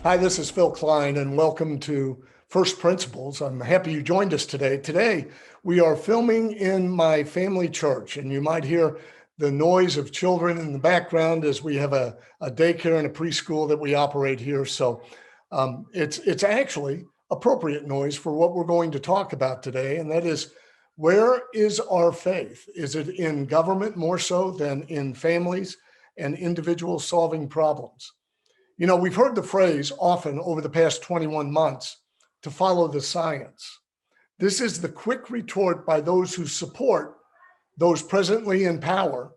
Hi, this is Phil Klein, and welcome to First Principles. I'm happy you joined us today. Today, we are filming in my family church, and you might hear the noise of children in the background as we have a daycare and a preschool that we operate here. So it's actually appropriate noise for what we're going to talk about today, and that is, where is our faith? Is it in government more so than in families and individuals solving problems? You know, we've heard the phrase often over the past 21 months to follow the science. This is the quick retort by those who support those presently in power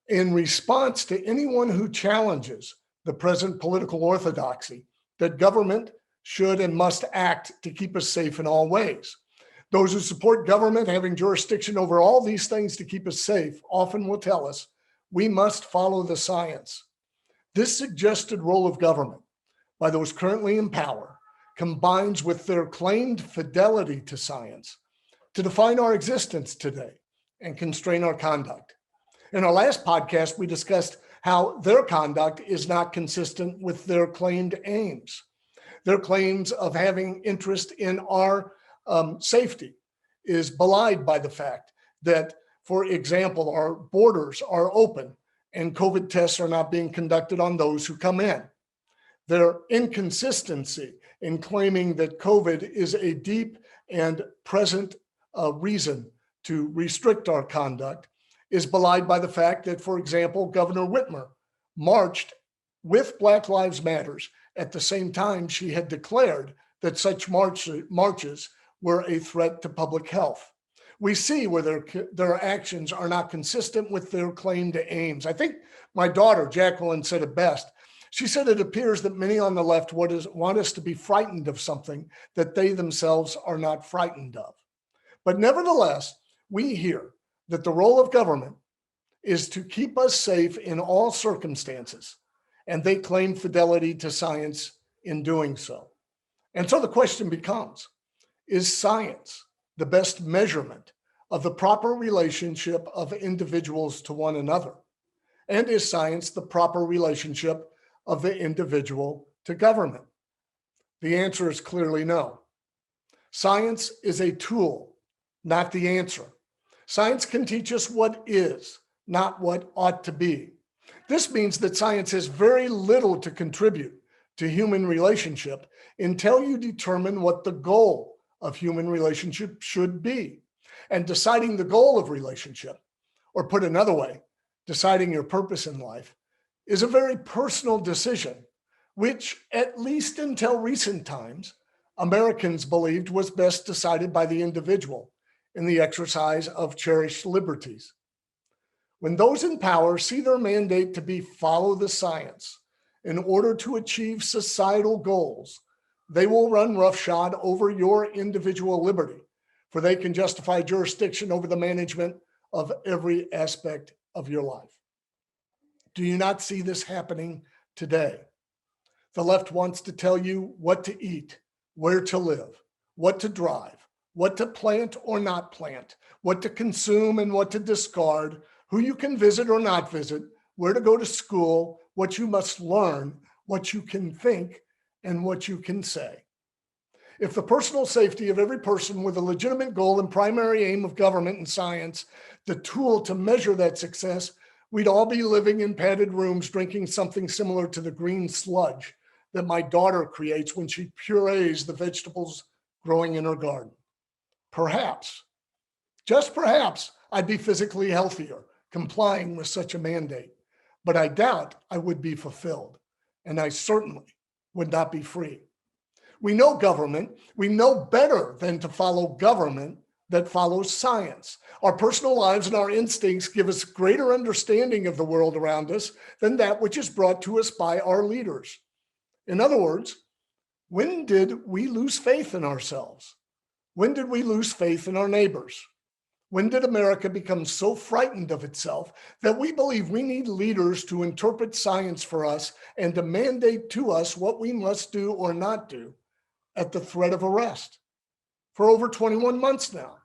in response to anyone who challenges the present political orthodoxy that government should and must act to keep us safe in all ways. Those who support government having jurisdiction over all these things to keep us safe often will tell us we must follow the science. This suggested role of government by those currently in power combines with their claimed fidelity to science to define our existence today and constrain our conduct. In our last podcast, we discussed how their conduct is not consistent with their claimed aims. Their claims of having interest in our safety is belied by the fact that, for example, our borders are open and COVID tests are not being conducted on those who come in. Their inconsistency in claiming that COVID is a deep and present reason to restrict our conduct is belied by the fact that, for example, Governor Whitmer marched with Black Lives Matters at the same time she had declared that such marches were a threat to public health. We see where their actions are not consistent with their claimed aims. I think my daughter, Jacqueline, said it best. She said it appears that many on the left want us to be frightened of something that they themselves are not frightened of. But nevertheless, we hear that the role of government is to keep us safe in all circumstances, and they claim fidelity to science in doing so. And so the question becomes, is science the best measurement of the proper relationship of individuals to one another? And is science the proper relationship of the individual to government? The answer is clearly no. Science is a tool, not the answer. Science can teach us what is, not what ought to be. This means that science has very little to contribute to human relationship until you determine what the goal of human relationship should be. And deciding the goal of relationship, or put another way, deciding your purpose in life, is a very personal decision, which, at least until recent times, Americans believed was best decided by the individual in the exercise of cherished liberties. When those in power see their mandate to be follow the science in order to achieve societal goals, they will run roughshod over your individual liberty, for they can justify jurisdiction over the management of every aspect of your life. Do you not see this happening today? The left wants to tell you what to eat, where to live, what to drive, what to plant or not plant, what to consume and what to discard, who you can visit or not visit, where to go to school, what you must learn, what you can think, and what you can say. If the personal safety of every person with a legitimate goal and primary aim of government and science, the tool to measure that success, we'd all be living in padded rooms drinking something similar to the green sludge that my daughter creates when she purees the vegetables growing in her garden. Perhaps, just perhaps, I'd be physically healthier complying with such a mandate, but I doubt I would be fulfilled, and I certainly would not be free. We know government. We know better than to follow government that follows science. Our personal lives and our instincts give us greater understanding of the world around us than that which is brought to us by our leaders. In other words, when did we lose faith in ourselves? When did we lose faith in our neighbors? When did America become so frightened of itself that we believe we need leaders to interpret science for us and to mandate to us what we must do or not do at the threat of arrest? For over 21 months now.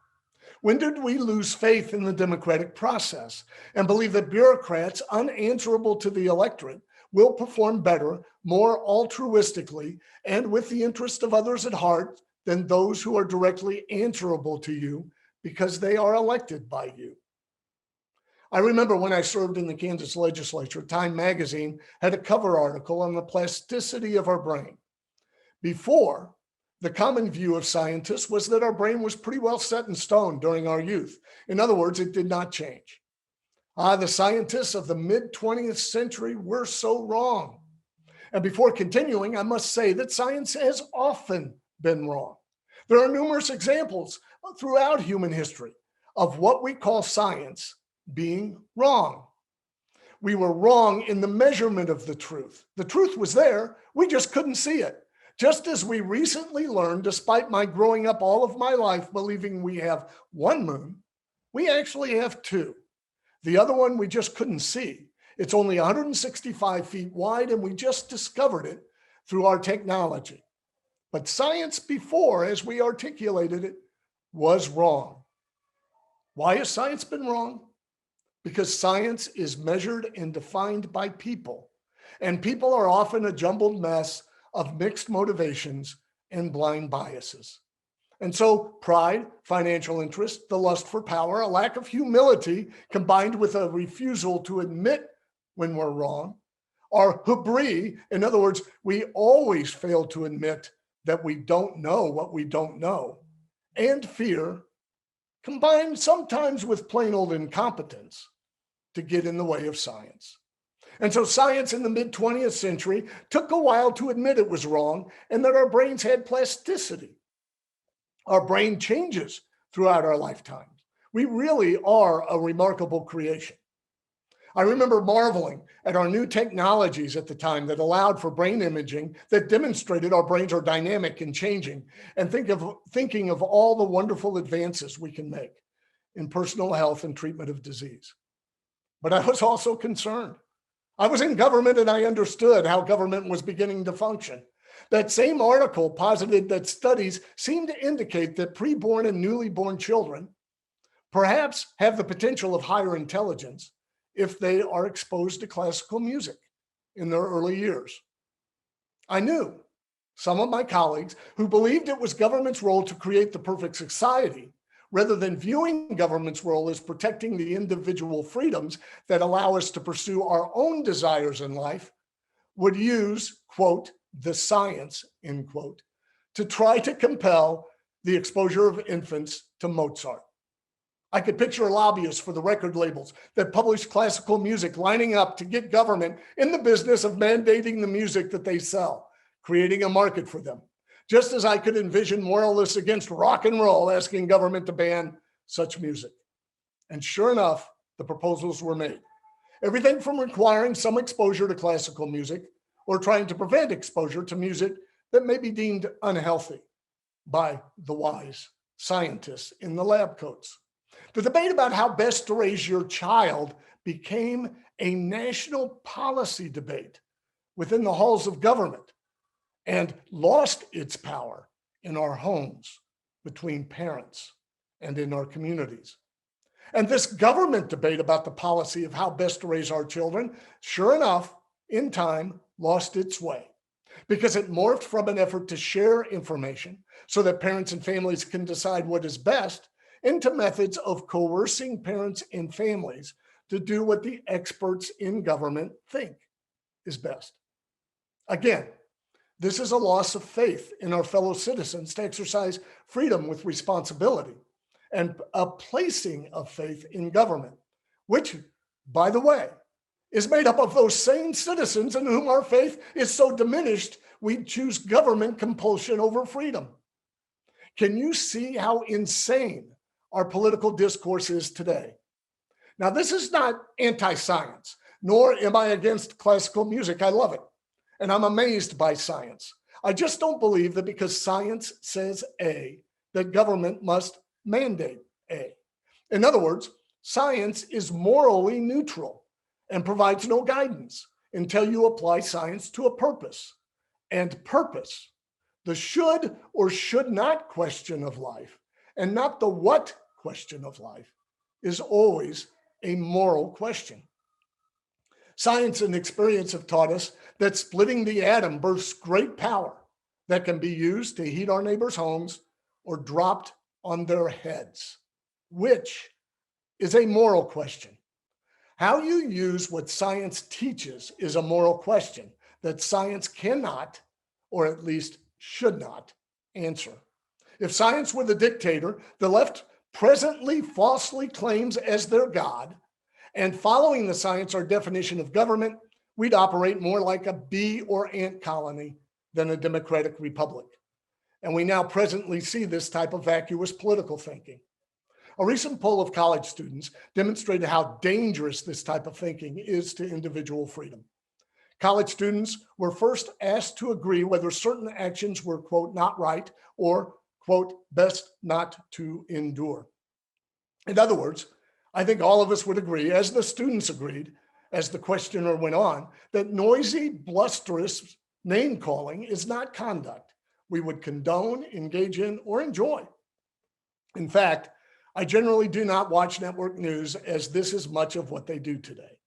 When did we lose faith in the democratic process and believe that bureaucrats unanswerable to the electorate will perform better, more altruistically, and with the interest of others at heart than those who are directly answerable to you because they are elected by you. I remember when I served in the Kansas legislature, Time magazine had a cover article on the plasticity of our brain. Before, the common view of scientists was that our brain was pretty well set in stone during our youth. In other words, it did not change. The scientists of the mid-20th century were so wrong. And before continuing, I must say that science has often been wrong. There are numerous examples throughout human history of what we call science being wrong. We were wrong in the measurement of the truth. The truth was there, we just couldn't see it. Just as we recently learned, despite my growing up all of my life believing we have one moon, we actually have two. The other one we just couldn't see. It's only 165 feet wide, and we just discovered it through our technology. But science before, as we articulated it, was wrong. Why has science been wrong? Because science is measured and defined by people, and people are often a jumbled mess of mixed motivations and blind biases. And so pride, financial interest, the lust for power, a lack of humility combined with a refusal to admit when we're wrong, are hubris. In other words, we always fail to admit that we don't know what we don't know, and fear, combined sometimes with plain old incompetence, to get in the way of science. And so science in the mid-20th century took a while to admit it was wrong and that our brains had plasticity. Our brain changes throughout our lifetimes. We really are a remarkable creation. I remember marveling at our new technologies at the time that allowed for brain imaging that demonstrated our brains are dynamic and changing, and thinking of all the wonderful advances we can make in personal health and treatment of disease. But I was also concerned. I was in government and I understood how government was beginning to function. That same article posited that studies seem to indicate that preborn and newly born children perhaps have the potential of higher intelligence if they are exposed to classical music in their early years. I knew some of my colleagues who believed it was government's role to create the perfect society, rather than viewing government's role as protecting the individual freedoms that allow us to pursue our own desires in life, would use, quote, the science, end quote, to try to compel the exposure of infants to Mozart. I could picture lobbyists for the record labels that publish classical music lining up to get government in the business of mandating the music that they sell, creating a market for them. Just as I could envision moralists against rock and roll asking government to ban such music. And sure enough, the proposals were made. Everything from requiring some exposure to classical music or trying to prevent exposure to music that may be deemed unhealthy by the wise scientists in the lab coats. The debate about how best to raise your child became a national policy debate within the halls of government, and lost its power in our homes, between parents, and in our communities. And this government debate about the policy of how best to raise our children, sure enough, in time, lost its way because it morphed from an effort to share information so that parents and families can decide what is best into methods of coercing parents and families to do what the experts in government think is best. Again, this is a loss of faith in our fellow citizens to exercise freedom with responsibility, and a placing of faith in government, which, by the way, is made up of those same citizens in whom our faith is so diminished we choose government compulsion over freedom. Can you see how insane our political discourse is today? Now, this is not anti-science, nor am I against classical music. I love it. And I'm amazed by science. I just don't believe that because science says A, that government must mandate A. In other words, science is morally neutral and provides no guidance until you apply science to a purpose. And purpose, the should or should not question of life, and not the what question of life, is always a moral question. Science and experience have taught us that splitting the atom births great power that can be used to heat our neighbors' homes or dropped on their heads, which is a moral question. How you use what science teaches is a moral question that science cannot, or at least should not, answer. If science were the dictator, the left presently falsely claims as their God, and following the science, our definition of government, we'd operate more like a bee or ant colony than a democratic republic. And we now presently see this type of vacuous political thinking. A recent poll of college students demonstrated how dangerous this type of thinking is to individual freedom. College students were first asked to agree whether certain actions were, quote, not right or, quote, best not to endure. In other words, I think all of us would agree, as the students agreed, as the questioner went on, that noisy, blusterous name calling is not conduct we would condone, engage in, or enjoy. In fact, I generally do not watch network news, as this is much of what they do today.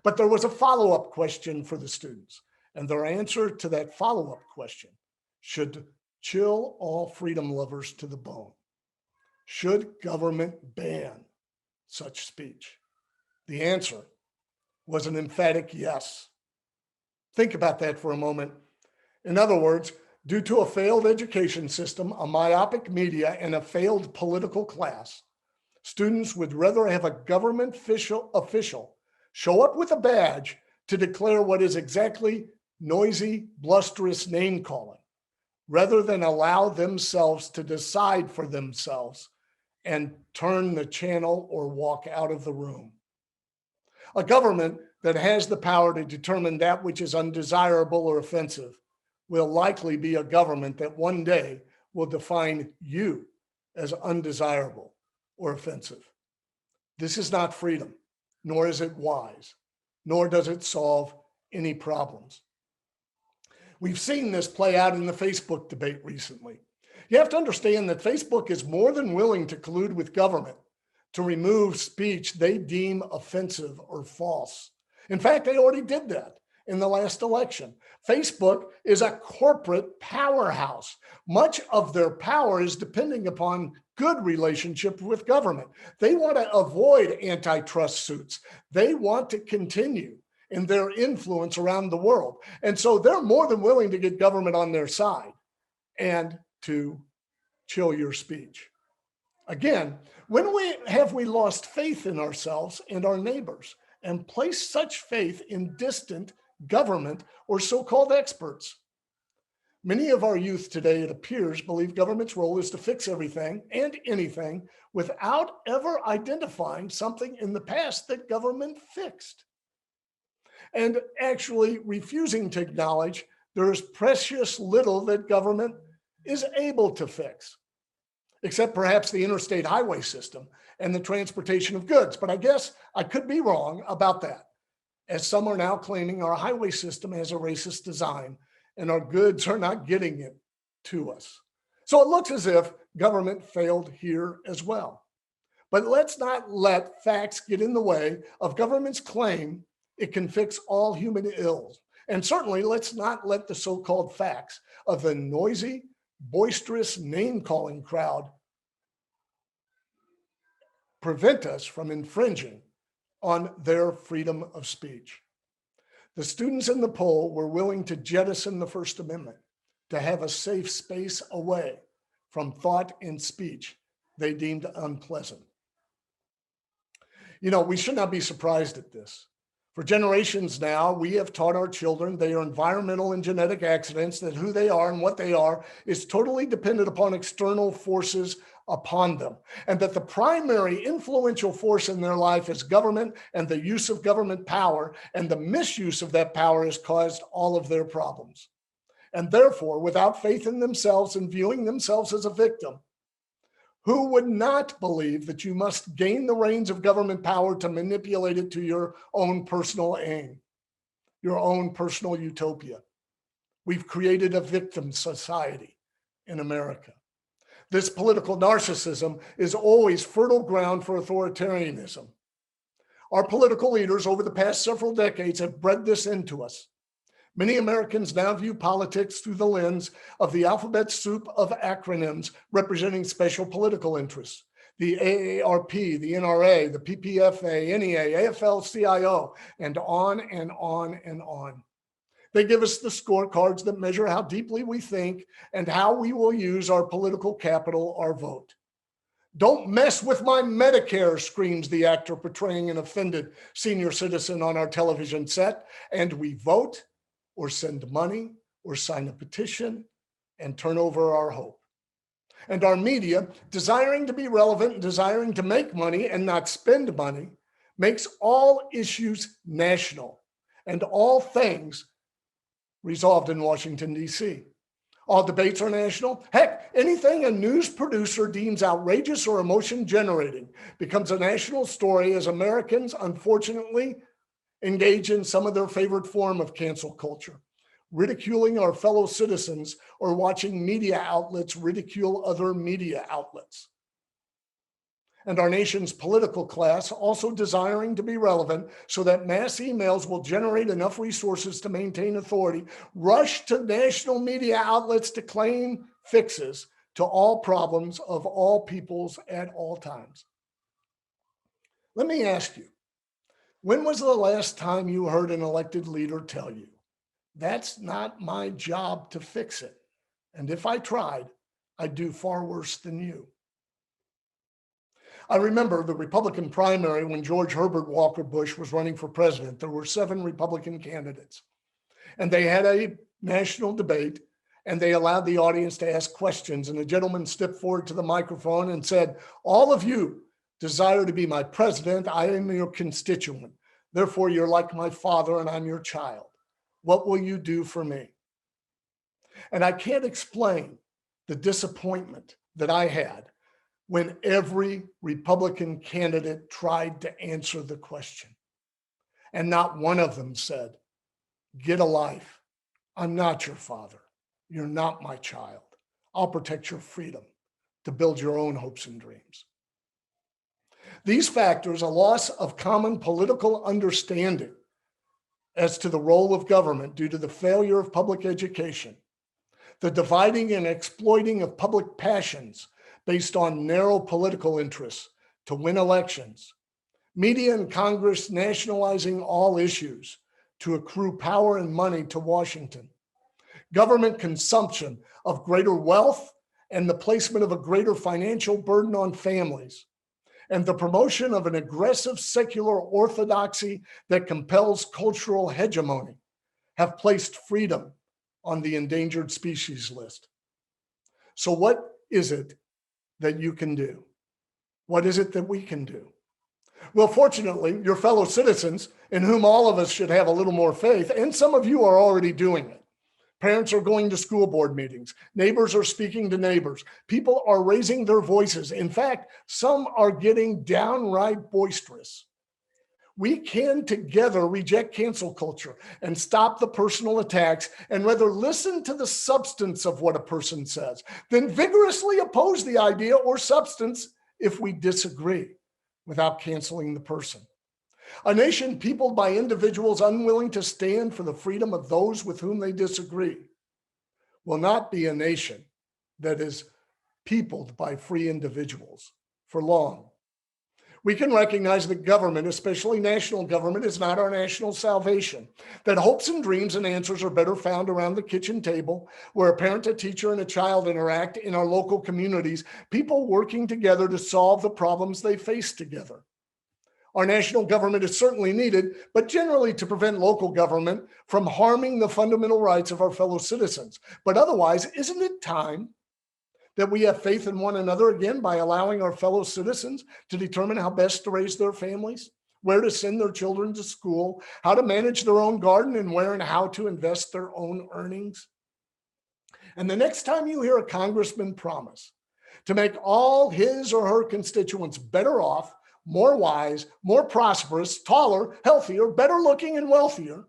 But there was a follow-up question for the students, and their answer to that follow-up question should chill all freedom lovers to the bone. Should government ban such speech? The answer was an emphatic yes. Think about that for a moment. In other words, due to a failed education system, a myopic media, and a failed political class, students would rather have a government official show up with a badge to declare what is exactly noisy, blusterous name calling, rather than allow themselves to decide for themselves and turn the channel or walk out of the room. A government that has the power to determine that which is undesirable or offensive will likely be a government that one day will define you as undesirable or offensive. This is not freedom, nor is it wise, nor does it solve any problems. We've seen this play out in the Facebook debate recently. You have to understand that Facebook is more than willing to collude with government to remove speech they deem offensive or false. In fact, they already did that in the last election. Facebook is a corporate powerhouse. Much of their power is depending upon good relationship with government. They want to avoid antitrust suits. They want to continue in their influence around the world. And so they're more than willing to get government on their side and to chill your speech. Again, when have we lost faith in ourselves and our neighbors and placed such faith in distant government or so-called experts? Many of our youth today, it appears, believe government's role is to fix everything and anything without ever identifying something in the past that government fixed, and actually refusing to acknowledge there is precious little that government is able to fix, except perhaps the interstate highway system and the transportation of goods. But I guess I could be wrong about that, as some are now claiming our highway system has a racist design and our goods are not getting it to us. So it looks as if government failed here as well. But let's not let facts get in the way of government's claim it can fix all human ills. And certainly let's not let the so-called facts of the noisy, boisterous name-calling crowd prevent us from infringing on their freedom of speech. The students in the poll were willing to jettison the First Amendment to have a safe space away from thought and speech they deemed unpleasant. You know, we should not be surprised at this. For generations now, we have taught our children they are environmental and genetic accidents, that who they are and what they are is totally dependent upon external forces upon them, and that the primary influential force in their life is government and the use of government power, and the misuse of that power has caused all of their problems. And therefore, without faith in themselves and viewing themselves as a victim, who would not believe that you must gain the reins of government power to manipulate it to your own personal aim, your own personal utopia? We've created a victim society in America. This political narcissism is always fertile ground for authoritarianism. Our political leaders over the past several decades have bred this into us. Many Americans now view politics through the lens of the alphabet soup of acronyms representing special political interests. The AARP, the NRA, the PPFA, NEA, AFL-CIO, and on and on and on. They give us the scorecards that measure how deeply we think and how we will use our political capital, our vote. Don't mess with my Medicare, screams the actor portraying an offended senior citizen on our television set, and we vote or send money or sign a petition and turn over our hope. And our media, desiring to be relevant and desiring to make money and not spend money, makes all issues national and all things resolved in Washington, D.C. All debates are national. Heck, anything a news producer deems outrageous or emotion generating becomes a national story as Americans, unfortunately, engage in some of their favorite form of cancel culture, ridiculing our fellow citizens or watching media outlets ridicule other media outlets. And our nation's political class, also desiring to be relevant so that mass emails will generate enough resources to maintain authority, rush to national media outlets to claim fixes to all problems of all peoples at all times. Let me ask you, when was the last time you heard an elected leader tell you, "That's not my job to fix it, and if I tried, I'd do far worse than you"? I remember the Republican primary when George Herbert Walker Bush was running for president. There were 7 Republican candidates, and they had a national debate, and they allowed the audience to ask questions. And a gentleman stepped forward to the microphone and said, "All of you desire to be my president. I am your constituent. Therefore, you're like my father, and I'm your child. What will you do for me?" And I can't explain the disappointment that I had when every Republican candidate tried to answer the question. And not one of them said, "Get a life. I'm not your father. You're not my child. I'll protect your freedom to build your own hopes and dreams." These factors, a loss of common political understanding as to the role of government due to the failure of public education, the dividing and exploiting of public passions based on narrow political interests to win elections, media and Congress nationalizing all issues to accrue power and money to Washington, government consumption of greater wealth and the placement of a greater financial burden on families, and the promotion of an aggressive secular orthodoxy that compels cultural hegemony have placed freedom on the endangered species list. So what is it that you can do? What is it that we can do? Well, fortunately, your fellow citizens, in whom all of us should have a little more faith, and some of you are already doing it. Parents are going to school board meetings. Neighbors are speaking to neighbors. People are raising their voices. In fact, some are getting downright boisterous. We can together reject cancel culture and stop the personal attacks and rather listen to the substance of what a person says, then vigorously oppose the idea or substance if we disagree without canceling the person. A nation peopled by individuals unwilling to stand for the freedom of those with whom they disagree will not be a nation that is peopled by free individuals for long. We can recognize that government, especially national government, is not our national salvation, that hopes and dreams and answers are better found around the kitchen table, where a parent, a teacher, and a child interact in our local communities, people working together to solve the problems they face together. Our national government is certainly needed, but generally to prevent local government from harming the fundamental rights of our fellow citizens. But otherwise, isn't it time that we have faith in one another again by allowing our fellow citizens to determine how best to raise their families, where to send their children to school, how to manage their own garden, and where and how to invest their own earnings? And the next time you hear a congressman promise to make all his or her constituents better off, more wise, more prosperous, taller, healthier, better looking, and wealthier,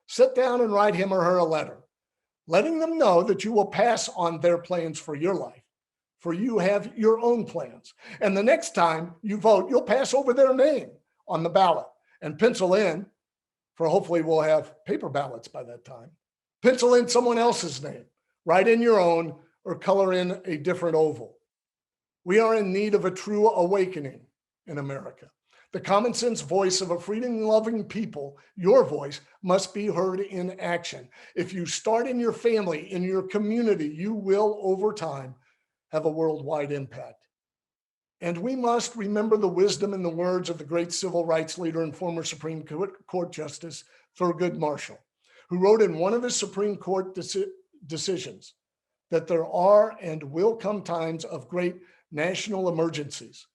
sit down and write him or her a letter, letting them know that you will pass on their plans for your life, for you have your own plans. And the next time you vote, you'll pass over their name on the ballot And pencil in, for hopefully we'll have paper ballots by that time. Pencil in someone else's name, write in your own, or color in a different oval. We are in need of a true awakening in America. The common sense voice of a freedom-loving people, your voice, must be heard in action. If you start in your family, in your community, you will, over time, have a worldwide impact. And we must remember the wisdom and the words of the great civil rights leader and former Supreme Court Justice Thurgood Marshall, who wrote in one of his Supreme Court decisions that there are and will come times of great national emergencies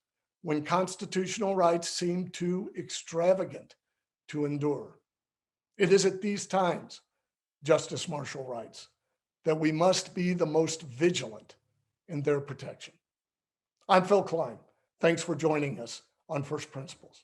when constitutional rights seem too extravagant to endure. It is at these times, Justice Marshall writes, that we must be the most vigilant in their protection. I'm Phil Klein. Thanks for joining us on First Principles.